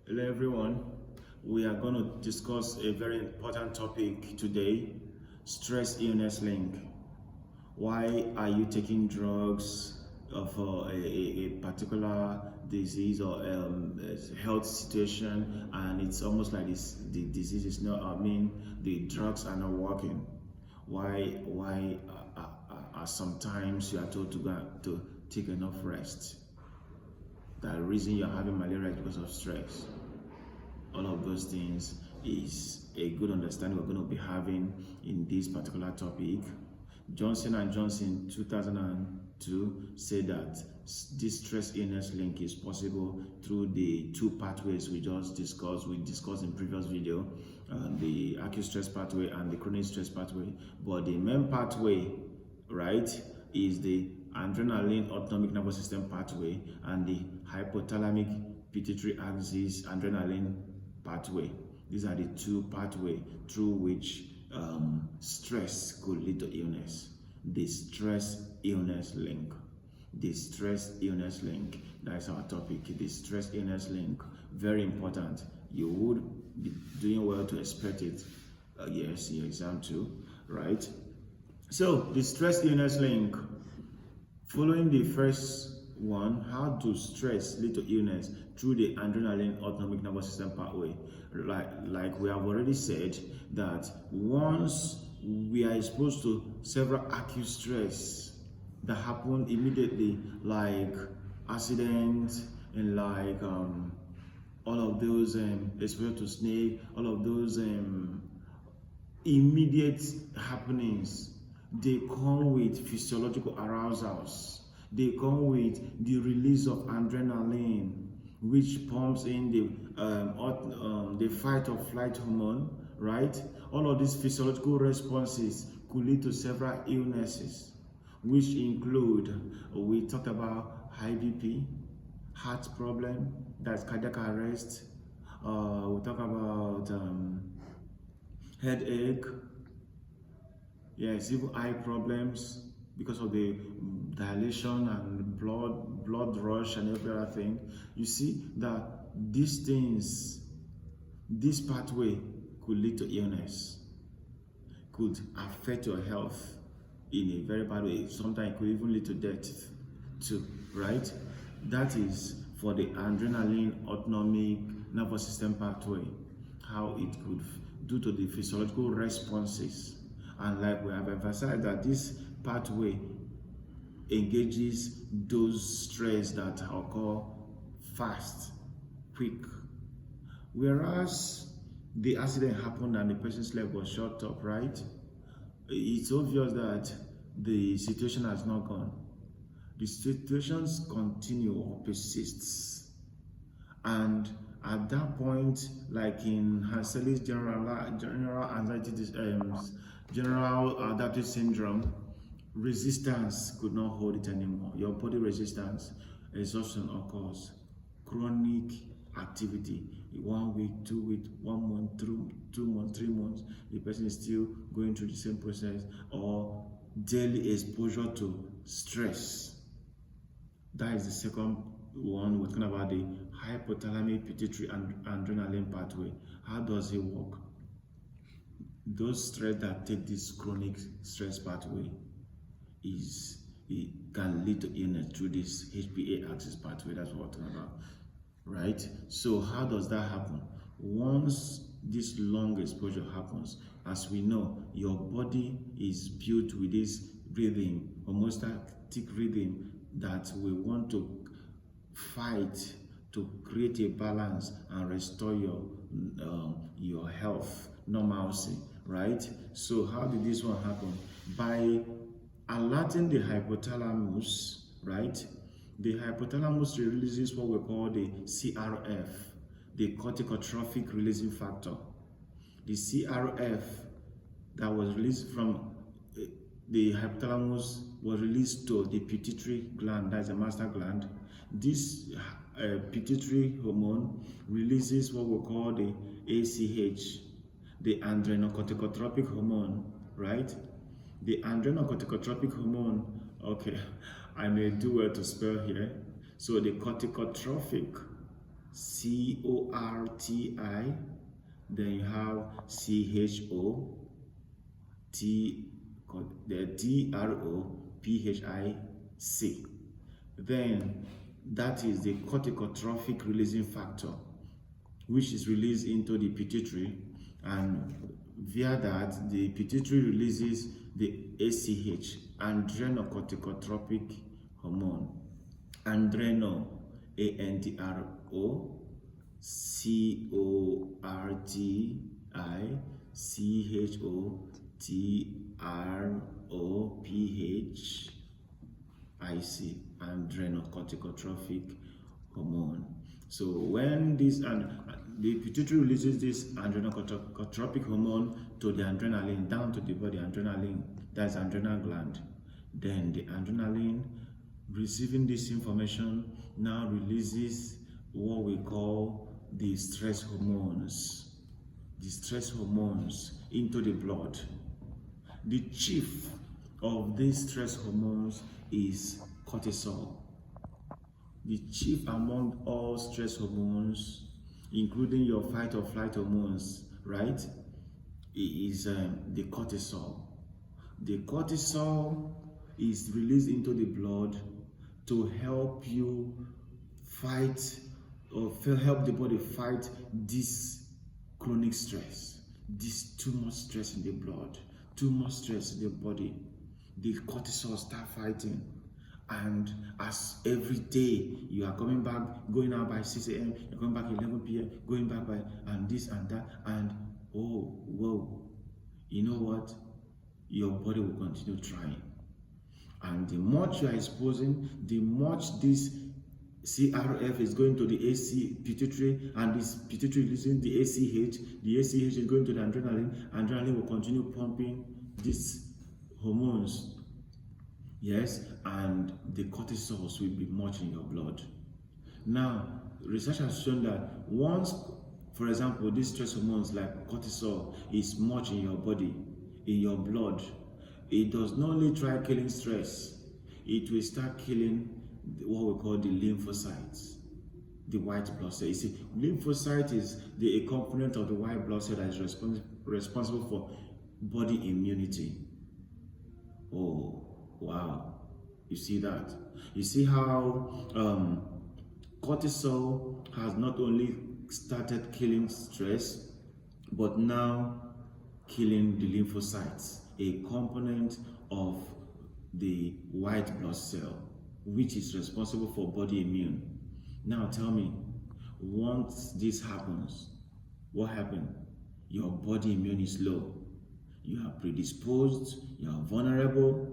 Hello everyone, we are going to discuss a very important topic today, stress illness link. Why are you taking drugs for a particular disease or health situation, and it's almost like the disease is not, the drugs are not working? Why sometimes you are told to go to take enough rest? The reason you're having malaria is because of stress. All of those things is a good understanding we're going to be having in this particular topic. Johnson and Johnson 2002 said that this stress illness link is possible through the two pathways we just discussed. We discussed in previous video, the acute stress pathway and the chronic stress pathway. But the main pathway, right, is the adrenaline autonomic nervous system pathway and the hypothalamic pituitary axis adrenaline pathway. These are the two pathways through which stress could lead to illness. The stress illness link. The stress illness link. That's our topic. The stress illness link. Very important. You would be doing well to expect it. Yes, in your exam too, right? So the stress illness link. Following the first one, how to stress lead to illness through the adrenaline autonomic nervous system pathway. Like we have already said, that once we are exposed to several acute stress that happen immediately, like accidents and like all of those exposure to snake, all of those immediate happenings, they come with physiological arousals. They come with the release of adrenaline, which pumps in the fight or flight hormone, right? All of these physiological responses could lead to several illnesses, which include, we talked about high BP, heart problem, that's cardiac arrest. We talk about headache. Yes, even eye problems because of the dilation and blood rush and every other thing. You see that these things, this pathway could lead to illness, could affect your health in a very bad way. Sometimes it could even lead to death too, right? That is for the adrenaline autonomic nervous system pathway, how it could, due to the physiological responses. And like we have emphasized, that this pathway engages those stress that occur fast, quick. Whereas the accident happened and the person's leg was shot up, right? It's obvious that the situation has not gone. The situations continue or persists. And at that point, like in Hansel's general anxiety general adaptive syndrome, resistance could not hold it anymore. Your body resistance, exhaustion occurs. Chronic activity, 1 week, 2 weeks, 1 month, 2 months, 3 months, the person is still going through the same process, or daily exposure to stress. That is the second one. We're talking about the hypothalamic pituitary and adrenaline pathway. How does it work? Those stress that take this chronic stress pathway, it can lead to illness through this HPA axis pathway. That's what we're talking about, right? So how does that happen? Once this long exposure happens, as we know, your body is built with this rhythm, homeostatic rhythm, that we want to fight to create a balance and restore your health, normalcy, right? So how did this one happen? By alerting the hypothalamus, right? The hypothalamus releases what we call the CRF, the corticotrophic releasing factor. The CRF that was released from the hypothalamus was released to the pituitary gland, that's a master gland. This pituitary hormone releases what we call the ACH, the adrenocorticotropic hormone, right? The adrenocorticotropic hormone, okay, I may do well to spell here. So the corticotrophic C-O-R-T-I, then you have C-H-O-T, the T-R-O-P-H-I-C. Then that is the corticotrophic releasing factor, which is released into the pituitary, and via that the pituitary releases the ACH, adrenocorticotropic hormone. Adreno, ANDROCORTICOTROPIC, adrenocorticotropic hormone. So when this and the pituitary releases this adrenocorticotropic hormone to the adrenaline, down to the body adrenaline, that's adrenal gland. Then the adrenaline, receiving this information, now releases what we call the stress hormones. The stress hormones into the blood. The chief of these stress hormones is cortisol. The chief among all stress hormones, including your fight or flight hormones, right, is the cortisol. The cortisol is released into the blood to help you fight or help the body fight this chronic stress, this too much stress in the blood, too much stress in the body. The cortisol start fighting. And as every day you are coming back, going out by 6 a.m., you're coming back 11 p.m., going back by, and this and that, and oh, whoa, you know what? Your body will continue trying. And the much you are exposing, the much this CRF is going to the AC pituitary, and this pituitary releasing the ACH is going to the adrenaline will continue pumping these hormones. Yes, and the cortisols will be much in your blood. Now, research has shown that once, for example, these stress hormones like cortisol is much in your body, in your blood, it does not only try killing stress, it will start killing what we call the lymphocytes, the white blood cell. You see, lymphocyte is a component of the white blood cell that is responsible for body immunity. Oh, wow. You see that? You see how cortisol has not only started killing stress, but now killing the lymphocytes, a component of the white blood cell, which is responsible for body immune. Now tell me, once this happens, what happens? Your body immune is low. You are predisposed, you are vulnerable.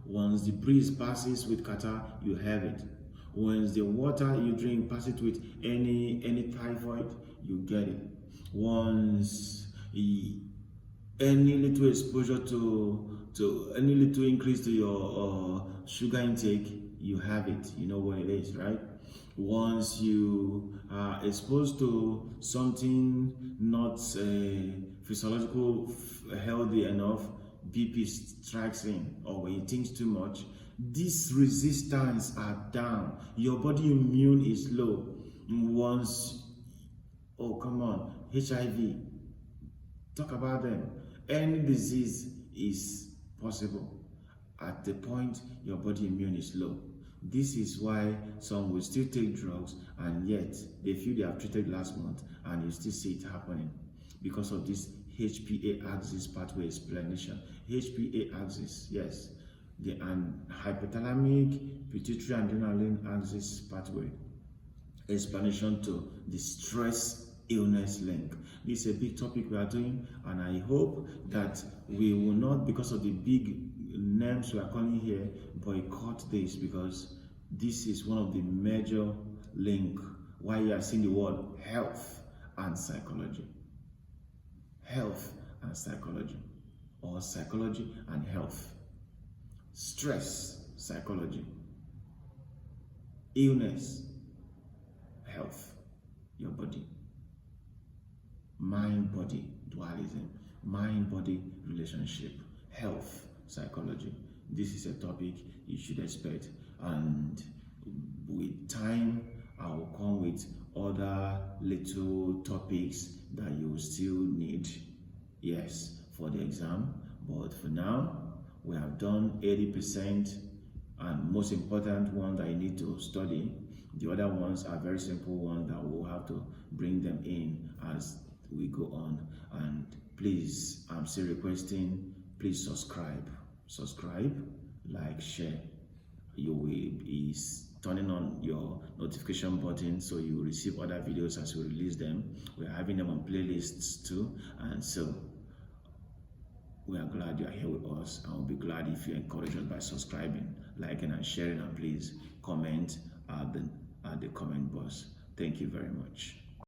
Once the breeze passes with catarrh, you have it. Once the water you drink passes with any typhoid, you get it. Once any little exposure to any little increase to your sugar intake, you have it. You know what it is, right? Once you are exposed to something not physiological, healthy enough, BP strikes in, or when you think too much, these resistance are down. Your body immune is low. Once, oh come on, HIV, talk about them. Any disease is possible at the point your body immune is low. This is why some will still take drugs, and yet they feel they have treated last month and you still see it happening because of this HPA axis pathway explanation. HPA axis, yes, the hypothalamic pituitary adrenaline axis pathway explanation to the stress illness link. This is a big topic we are doing, and I hope that we will not, because of the big names we are calling here, boycott this, because this is one of the major link why you are seeing the word health and psychology. Health and psychology, or psychology and health. Stress, psychology. Illness, health, your body. Mind-body dualism, mind-body relationship, health, psychology. This is a topic you should expect, and with time I will come with other little topics that you will still need, yes, for the exam. But for now, we have done 80%, and most important one that you need to study. The other ones are very simple ones that we'll have to bring them in as we go on. And please, I'm still requesting, please subscribe, like, share. You will be turning on your notification button so you will receive other videos as we release them. We are having them on playlists too, and so we are glad you are here with us, and we'll be glad if you encourage us by subscribing, liking, and sharing, and please comment at the comment box. Thank you very much.